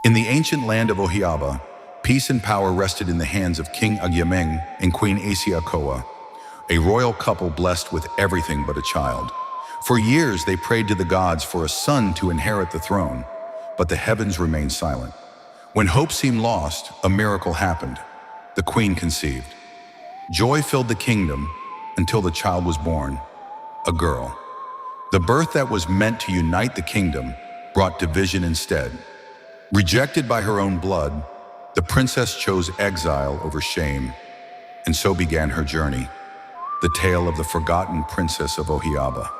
In the ancient land of Agyeiwaa, peace and power rested in the hands of King Agyeiwaa and Queen Achiaa, a royal couple blessed with everything but a child. For years, they prayed to the gods for a son to inherit the throne, but the heavens remained silent. When hope seemed lost, a miracle happened. The queen conceived. Joy filled the kingdom until the child was born, a girl. The birth that was meant to unite the kingdom brought division instead. Rejected by her own blood, the princess chose exile over shame, and so began her journey, the tale of the forgotten princess of Agyeiwaa.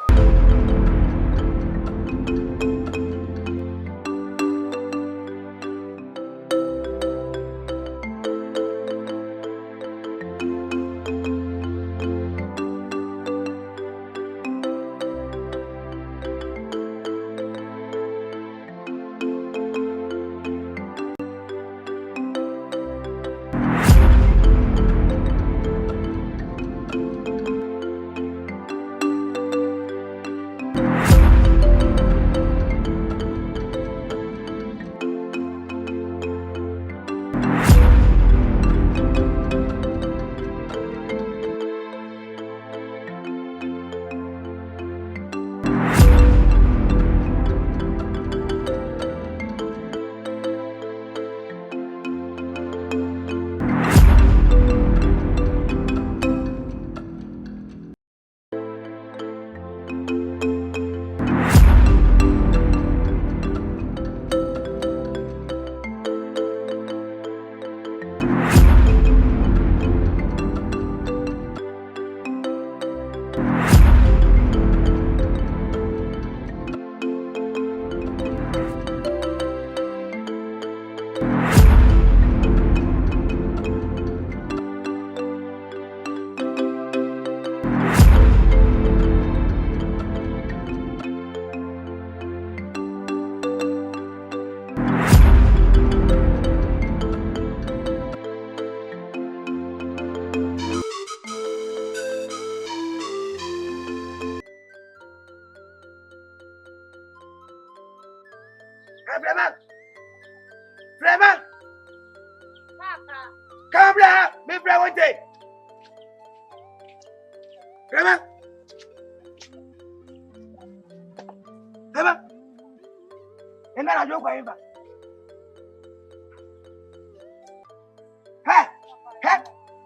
Vraiment? Come là, me prégunter. Vraiment? Vraiment? Et là, je vois pas.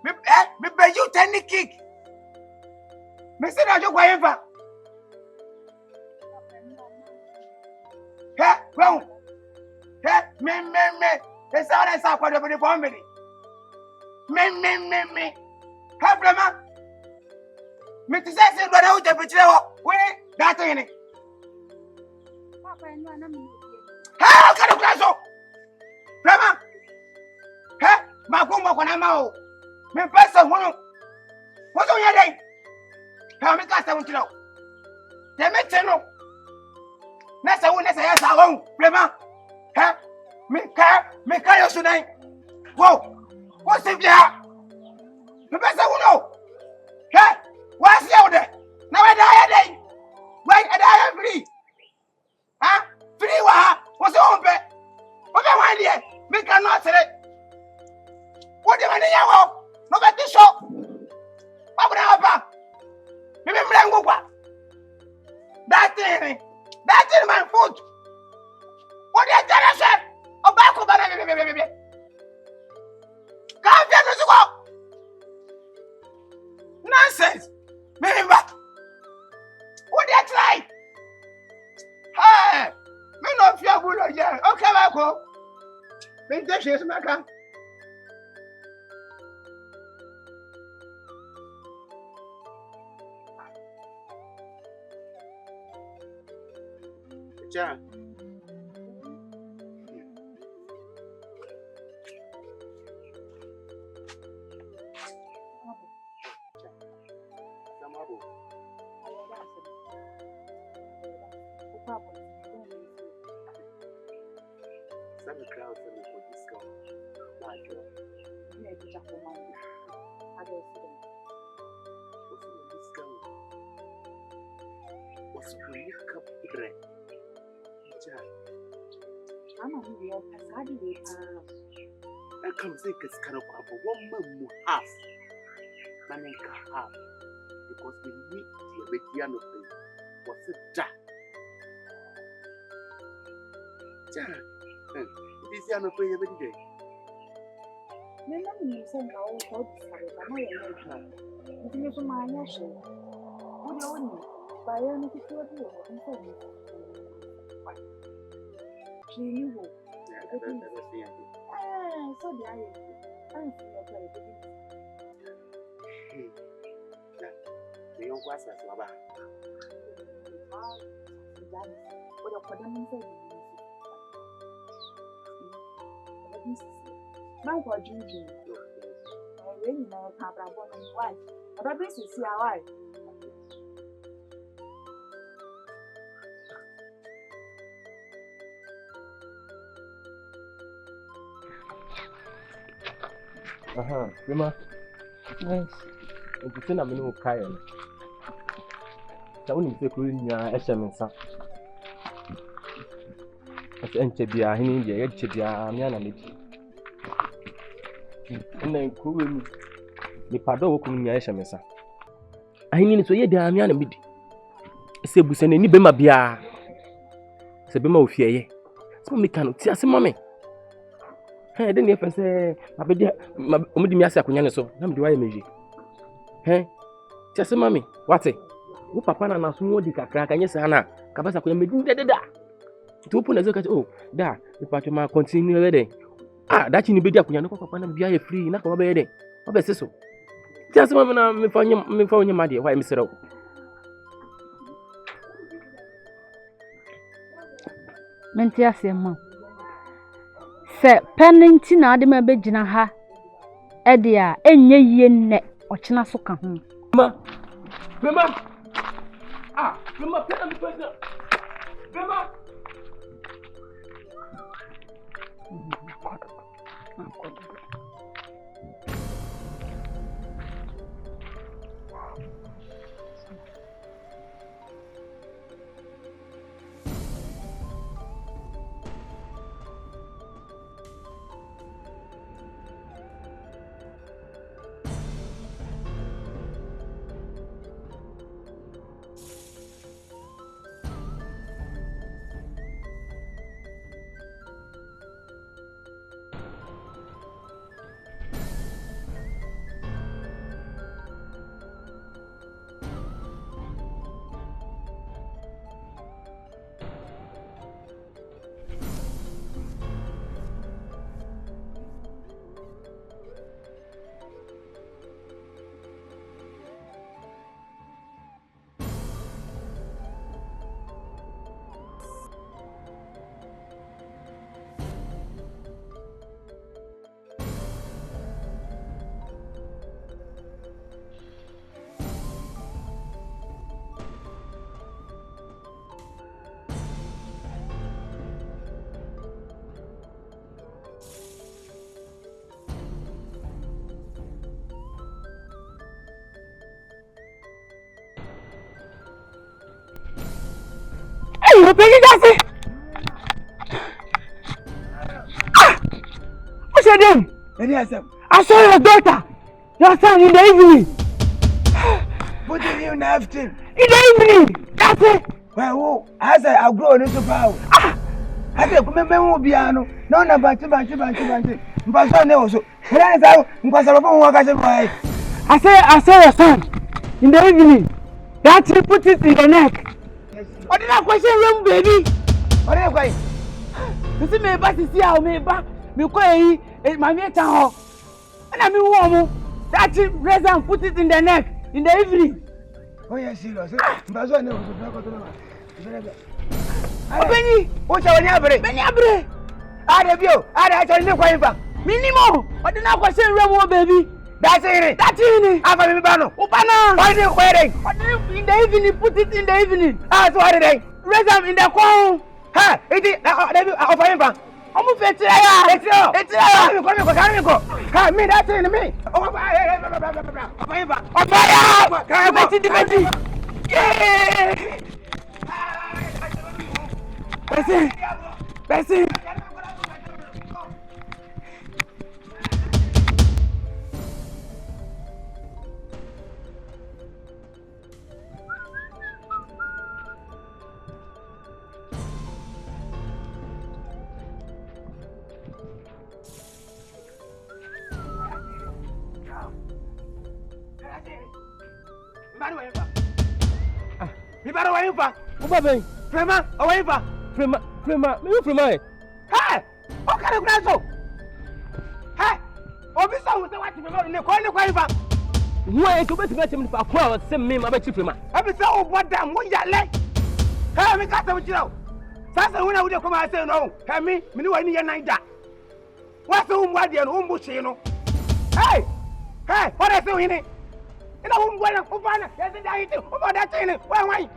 Me paye you 10 kick. Me c'est là, je vois pas. Bon. Me. C'est ça, on est ça, quoi, de venir pour me. Me. Vraiment? Mais tu sais, c'est le droit où tu peux tirer. Oui, d'attendre. Papa, nous, on a mis. Ah, quel est le cas? Vraiment? Ma combo, on a mal. Mais personne, on y a des. Mais qu'est-ce que tu as? Des médecins. Nessa où nessa ya savon, vraiment. Mais quand je suis là, wow, c'est bien. Mais pas ça ou non? What's your day? Now I die. Wait, I die free. Free wa? What's your pay? What do you want here? Me cannot say it. What do you want here? No better show. What would happen? Me blanco kwa. That is my food. What do you tell us? Oh, back over there. Come here, let's go. Nonsense. Remember. What do you try? Hey, me no fear bull here. Okay, I go. Me take this, my car. Achiaa. Some crowds are for discount. What's discount? What's really cup bread? I'm a real Pasadi. I come say it's kind of one man half. Man half. Because we need the Mediano thing. What's it, Jack? Jack, this is an prayer every day. Remember, you said all thoughts are a man. It's not for my nation. What do you want? By any security or she knew. So the I the young was as well. What a condemning thing. My God, Juju. I really know Papa Bonham's wife. But I think you see our wife. Rima. Yes. Nti se na me no kai no. Ta woni se kuru nya e hye me nsa. Ase enche bia hini bia ye che bia me na me di. Nna kuru mu. Ni pado wo kuru nya e hye me nsa. Ahini ni so ye dia me na me di. Se busa na ni be ma bia. Se be ma ofie ye. Se me kan ti ase ma me. Hey, then if I say, I'm me ask akunya so. Na me di wa ye meji. Hey, just mommy. What? Wo papa na so wo di kakra kanye sa na. Ka basa akunya meji dededa. To open as oh, da, the part ma continue there. Ah, that ni be di akunya no papa na bia ye free na ka ba ye there. What be so? Just mommy na me fa onye ma de. Why me sero? Menti asema. Se penenti na ade ma begina ha e de a enye yie nne ochena so ka ho Mama ah mama pena mi pena mama you believe that? What's your name? I saw your daughter, your son in the evening. What did you have to? In the evening, that's it. Well, as I grow into power. I said, come on, piano. No, no, but I saw your son in the evening. That he put it in the neck. What did I question room, baby? What are you going? You see me back to see how me back. Me quay my mate town. And I mean warm. That he raise and put it in the neck in the evening. Oh yes, serious. Benny, what's your neighbor? Benny Abre. I have you. I actually know quite back. Minimo. What did I question room, baby? That's it. That's it. I'm a Bano. Opana. Why are you waiting? In the evening, put it in the evening. Ah, so what are they? Raise them in the corn. Ha! It is of him. I'm a fetch. It's go. Ha! Me, that's in me. Oh, Bessie. Me better way for. Oba ben. Frema, away for. Frema, me frema e. Hey! O cara graço. Hey! Obi sa wo se wati me ne ko fa. Wo e to beti beti me fa ko a se me ma be chi frema. Abi sa o boda mo yale. Hey, me ka ta wo jira. Sasa wona wo de ko ma se no. Hey me ni wa ni ye nan da. Wa se wo mo ade no, wo mo chi no. Hey! Hey, what is it in? Ina wo mo na ko fa na. Yes, da yiti. O mo da chi ni. Wan.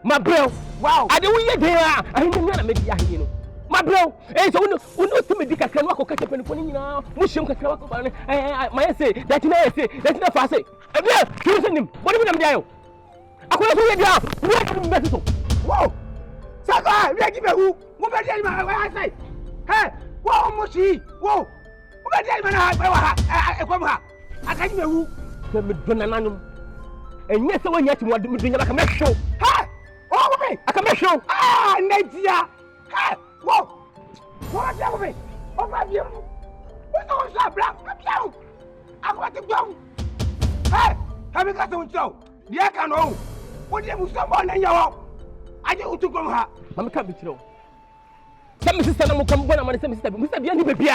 My bro. Wow. I don't hear there. I don't know me dia hino. My bro. Eh so uno to me dika kan wa ko kache pen ko ni na. Mo shem ka kan wa ko ba ne. My say that na fa say. Eh bien, tu sais nim. Bodi mi nam dia yo. Akoya so ye dia. Wo ka mi so. Wow. Saka, we give you. Mo be dia ma wa say. Hey, wo mo shi. Wo. Mo be dia ma na wa ha. E ko mo ha. Aka give you. Se me dona nanum. Enye se wo nya ti mo me dunya ka me show. Ha! Oh, me! I can make sure. Ah, Nadia! Hey! Whoa! What are you doing? Oh, my dear! What's on that black? I'm down! I want to go! Hey! Have you got to show? The I can know. What do you someone in your I do to go her. I'm coming to know. Tell me, sister, I'm coming when I'm going to say, Mr. Bianchi, baby.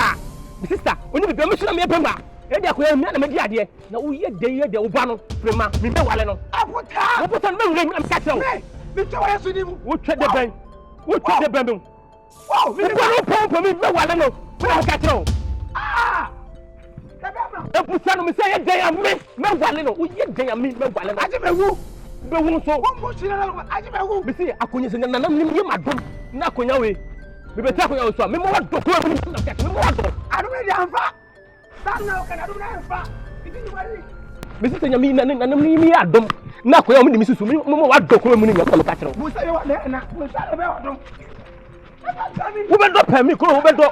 Sister, when you be permission of me, Pemba. Edi akoya mi na me di ade na wo ye de ye de wo ba no prema mi be wale no aputa wo puta me ngem am catch no me to wa so ni mu wo twa de ben wo twa de ben wow mi no pompo mi be wale no wo na catch no ah e puta no mi say ye de ya me wale no wo ye de ya me wale no aje me wu be wu so wo mo chi na aje me wu mi say akonya se na nam nim ye madom na akonya we mi be ta akonya so me mo wa do ko mi na catch me mo wa do adu me di anfa sana ka na do na anfa idi ni wari mi say nyami na nam ni adom na akonya mo ni mi susu mo wa do ko mi ni nyaka me catch no mo say wa na mo say be wa do wo be do pa mi ko wo be do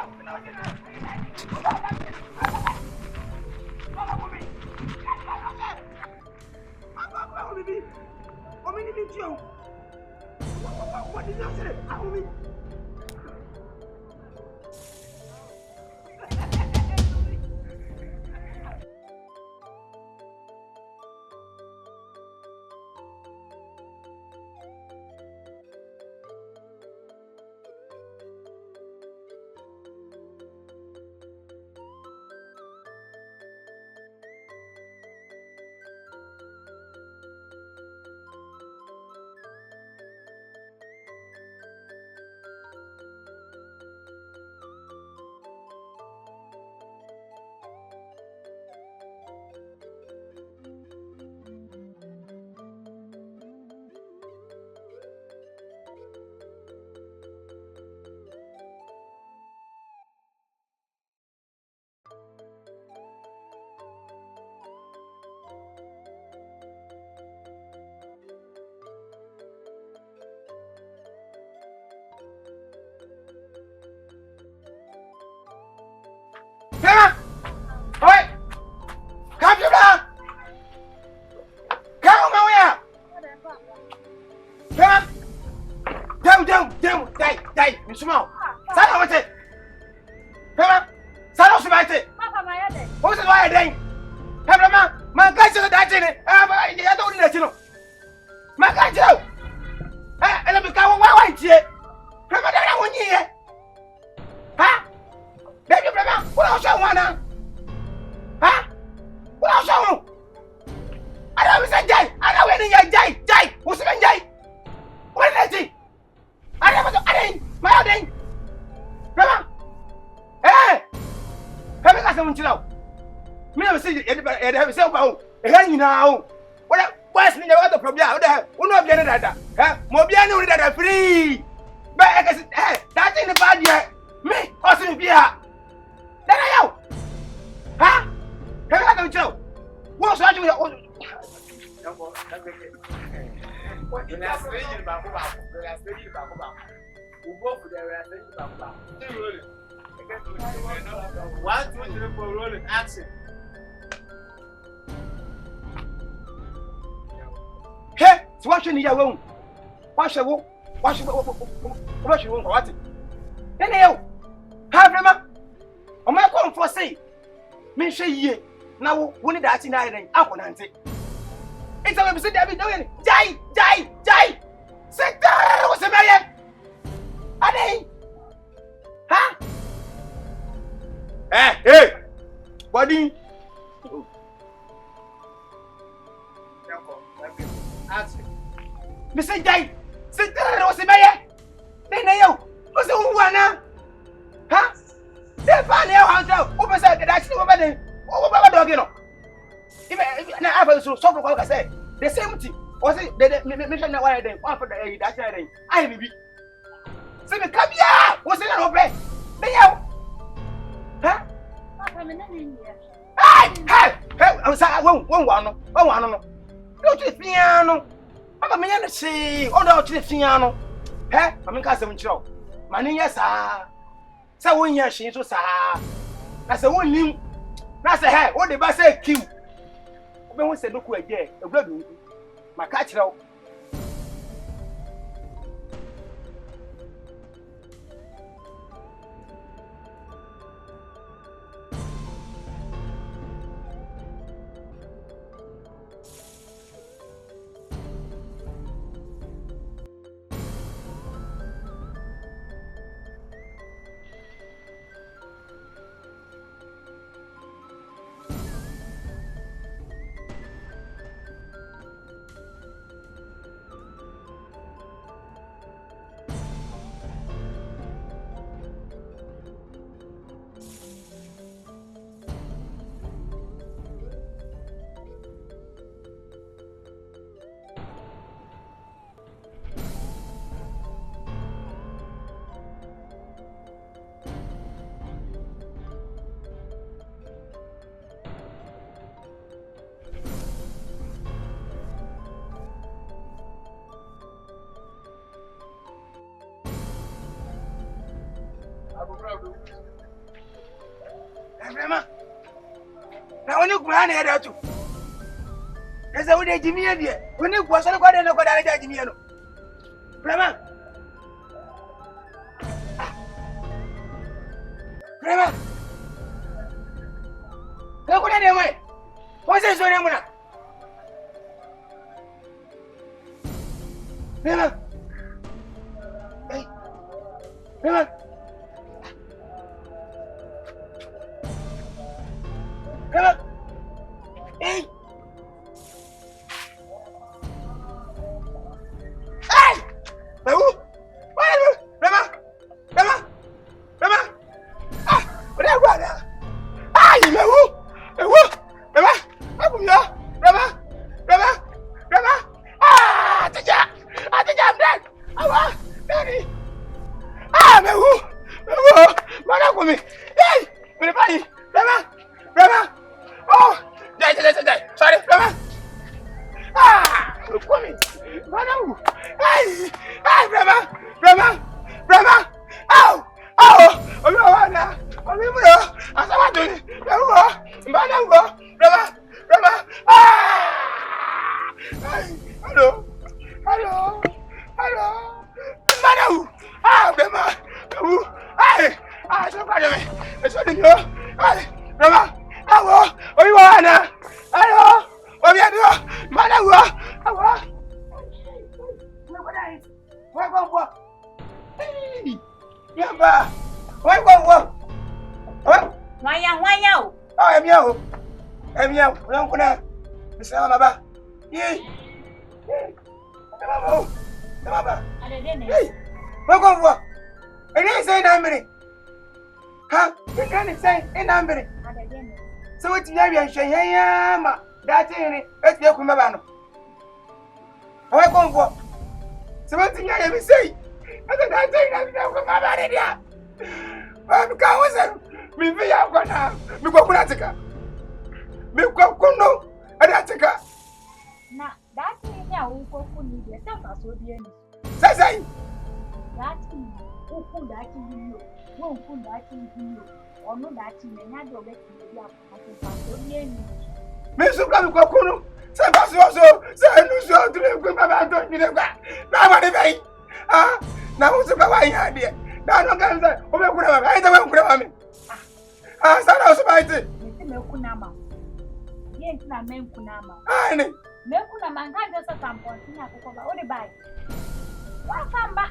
what did you say? It's a mistake. Die. Sit down. What's the matter? Ade. Huh? Hey. Body. Mr. Jai, sit down. What's the matter? Then you. What's the one? Huh? They're fine now. Open side. That's over there. Over dog, you know. Even I have so like I said. The same thing. Was it the mission that why they one for the that's right. I be. Say me come here. What's it not open? Then you. Huh? Hey. I'm sorry. One. Don't you piano? I'm a man say, oh no, to the piano. Hey, I'm in Castle Control. My name is so when you're she so sad. That's a one limb. That's a hair. What the bus say, Q. When we say, look where again, a blood. My catch out. Now when you go on here too. There's a way Jimmy here. When you go so go there no go there Jimmy no. Brema. Go go there way. What's this one muna? Brema. Hey. Brema. Hey! Hey! Rama! Ah! What are you doing? Ah! You Rama! Ah! Achiaa! I'm dead! Awa! Daddy! Ah! Mana kumi! Hey! Rama! Oh! Die! Sorry, Rama! Ah! Kumi! Mana! Hey! Rama! Ow! Omiwana! Omimuro! Asamaduni! Rama! Ah! Hey! Hello! Mana! Ah! Rama! Hey! Ah! So bad me! It's only you! Hey! Rama! Awo! Omiwana! Hello! Omiado! Mana! Awo! Why go? Hey! Yamba! Why go? Oh! Why Oh, I'm you. Don't go now. Mr. Baba. Yay! Baba. Hey! Why go? I didn't say that minute. Huh? You can't say in that minute. So it's Yabi and Shayama. That's it. Let's go, Kumabano. Why go? So what's the name you say? I don't think I'm going to go. I'm going me be ya kwana me kwakuratika me kwakuno adatika na that thing ya ukoko ni de safa so bi ani sai that thing ukun that thing yo ukun that thing yo onu that thing nya de obeti bi akoko so bi ani me so ka me kwakuno sai ba so nu so tire gbe baba to ni gba na ma de bai ah na mo so ka wa ya de na no ka say o me kura ma ai ta me kura ma me ah sana so ba ite me kunama ye ntina me kunama ai ni Meku na manganja sa tampontina kukoba odi bai. Wafamba.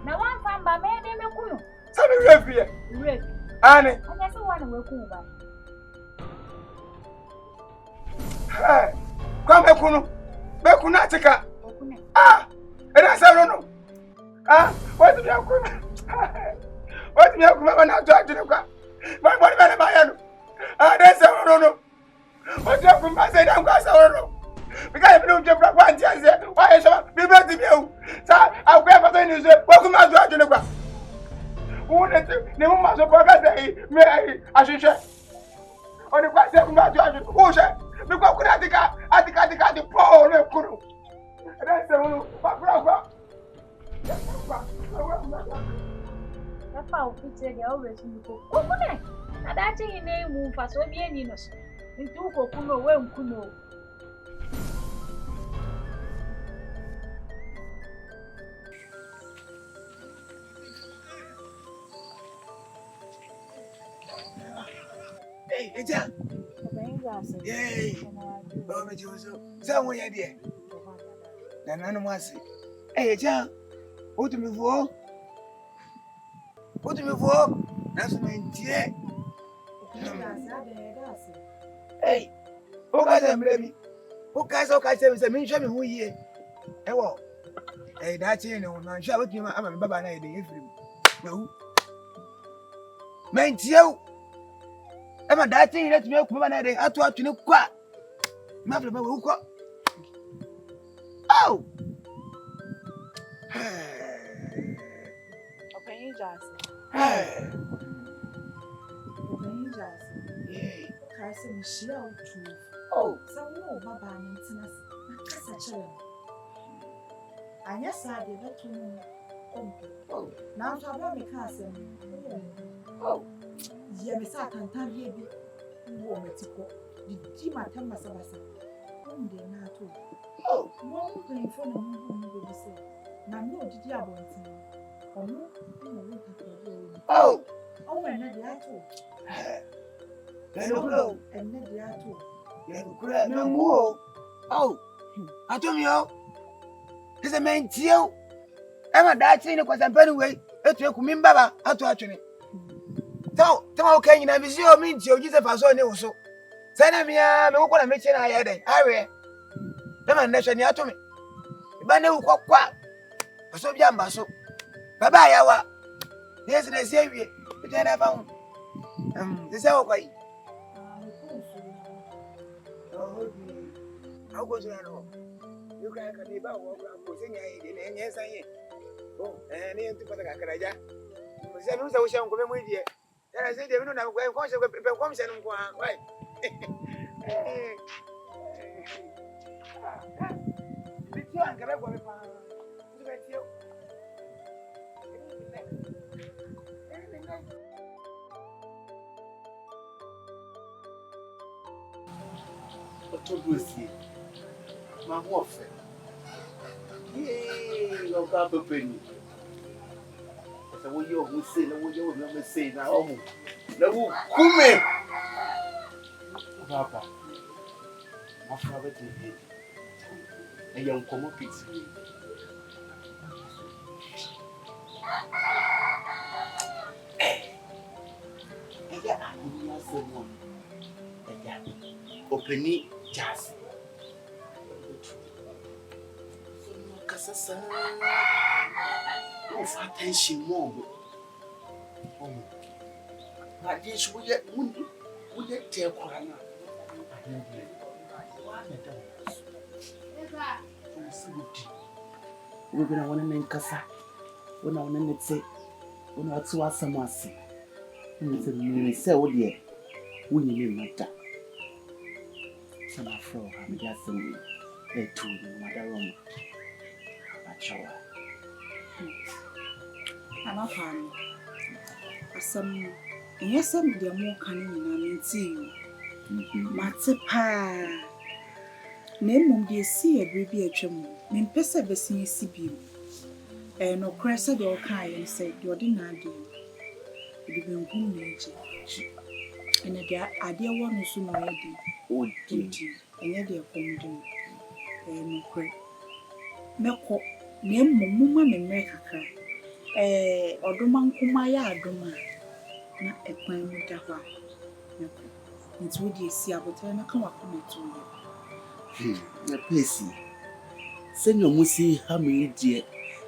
Na wafamba mene mekuno. Sabe refia. Ref. Ane. Anya se wana weku ba. Kwa mekuno. Mekuno atika. Okune. Ena sa no. What do you come? What do you come na to ajure kwa? Ba bana ba ya no. That's no. What do you come say na kwa sa no. Because if you don't jump back, why is it? Be better to you. Sir, I'll grab a thing. Welcome to Angelina. Who let you? Never mind. So, for God's sake, may I should share. On the question, come to Angelina. Who share? Because I think the poor of Kuru. That's the one. That's how we say they always go. Okune. Na that thing name move for so be any no. Into Kokuno, where Kuno. Hey, Agyeiwaa. Yay. Oh, me Jozo. Someone here there. Na nanu mwasi. Hey, Agyeiwaa. What me for? That's my dear. Hey. O ka mrebi. O ka se me nhwe me hu yie. Ewo. Eh, that thing no na nhwe abatu ma ama me baba na ide efrim. Wehu. Mentie. Ema that thing let me come na ide atu ni kwa. Ma fle ba wehu ko. Oh. Akabenzer. Yeah. Kasi mshia utu. Oh. Sawo baba ni ntina nakasa chere. Anya sa de betu no. Oh. Na so aba me ka asem. Oh. Ye me sa tantan ye bi. Wo metiko. Di matam basabasa. Onde na to. Oh. Mo mo kan fo na mo be se. Na no didi abontin. Ono na wo takoro. Oh. Oh, na de ato. Hello. Enne de ato. Yeah, kura me mu. Oh. Atomio. Ese mentio. Ema da chi ni kwa sampani we. Etu ekumi mbaba atu atwene. Tama okenyi na bizio minti ogize faso ne wo so. Sana mia me kokona meche na ya den. Awe. Ema nnehwe ni atomi. Iba ne ukokwa. Faso bia mbaso. Baba Agyeiwaa. Yes, na sewie. Tena ba hu. Sasa okwai. How goes it on? You can't be about what I'm posing in yes, I am. Oh, and then to put a caraja. I wish I would come with you. Then I said, you know, I'm going to come and right. You can't get away with you. Autobusi. Ma wofe. Yay, go ka pepeni. Esa wo yo wo se na wo yo na me se na omu. Na wo kume. Papa. Ma fa be ti bi. E yan komo piti. Ya Angelina se mo. Ya. Openi jazz. Kasasa. Of attention more. Na this we get te korana. We're going to want to name Kasa. We're not going to say, we're not to ask some mercy. We say, oh dear, we need matter. Some afro, I'm just saying, they told you, Mother Roma. Achiaa. I'm not fine. Some, yes, some of them more canning and Matsepa. Name mum de see a baby a chum, men pesa bessie sibi. No cressa the okay and said, you didn't idea. It been good nature. And a dear idea one is soon already. Oh, duty, and yet they are coming. no kre meko na mmom me mmerɛ kakra ɔdoma nkoma ya adoma na ekwan mu da hɔ meko nti wo de esi abotare na ka wakoma to yɛ na pesi sɛnea musi ha me die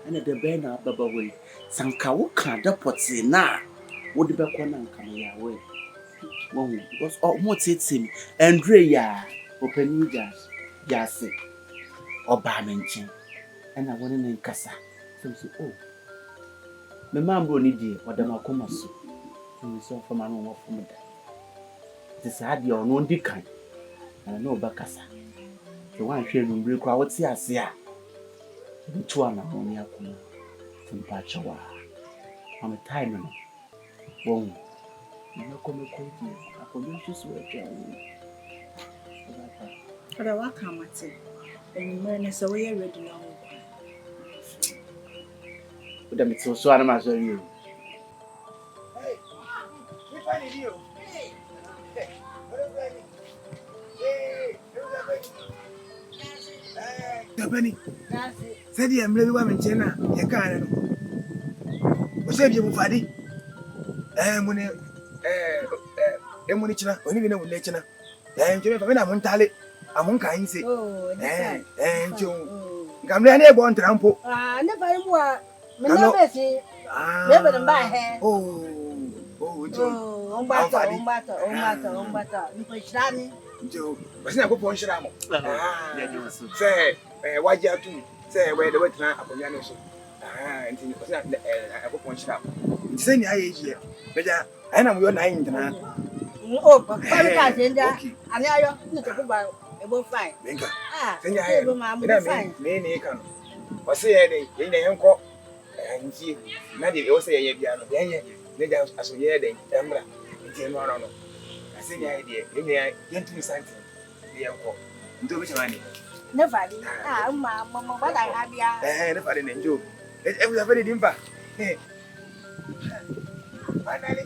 ana de bɛn na baba wei sanka wo ka da pɔte na wo de bɛkɔ na nka me ya we won because mo tetem Andre ya opani jase oba me nchen ana woni ne nkasa so oh me mambo ni die wadama koma so ni so fama no wo fom da ti sa de ono ndi kan ana no ba kasa so wan hwe no mbere kwa wote ase a ntu ana ho ni akoma timpa chawa am time no won na come ko di akoma so we twa ora waka mate enimere ne so we ready na ho uda mitso so ana ma so you Hey, you find it you? Hey, what is that? Hey, Tabani. Said you am really woman chena, you can't. What's up, you faddy? When Emonichina, when you know Lechina. And you never went tally. I'm on kind say, and you come there, born trampo. Never more. Never see. Never to buy hair. Matter. You push Danny. Joe, was never point Shamo. Say, why you do? Say, where the wet man upon Yanos. And it was not a point shop. Send your age here. But I know you're 9 tonight. Oh, but I think that I know you're not about a bull fine. Send your hair, Mamma. Many can. Or say, in the uncle. And see, Nadie also a piano. Then as we hear the Embra. I send your idea. In the gentle something. The uncle. Do which money? Never. Mamma, what I have here. Never didn't do. It was a very dimper. Finally.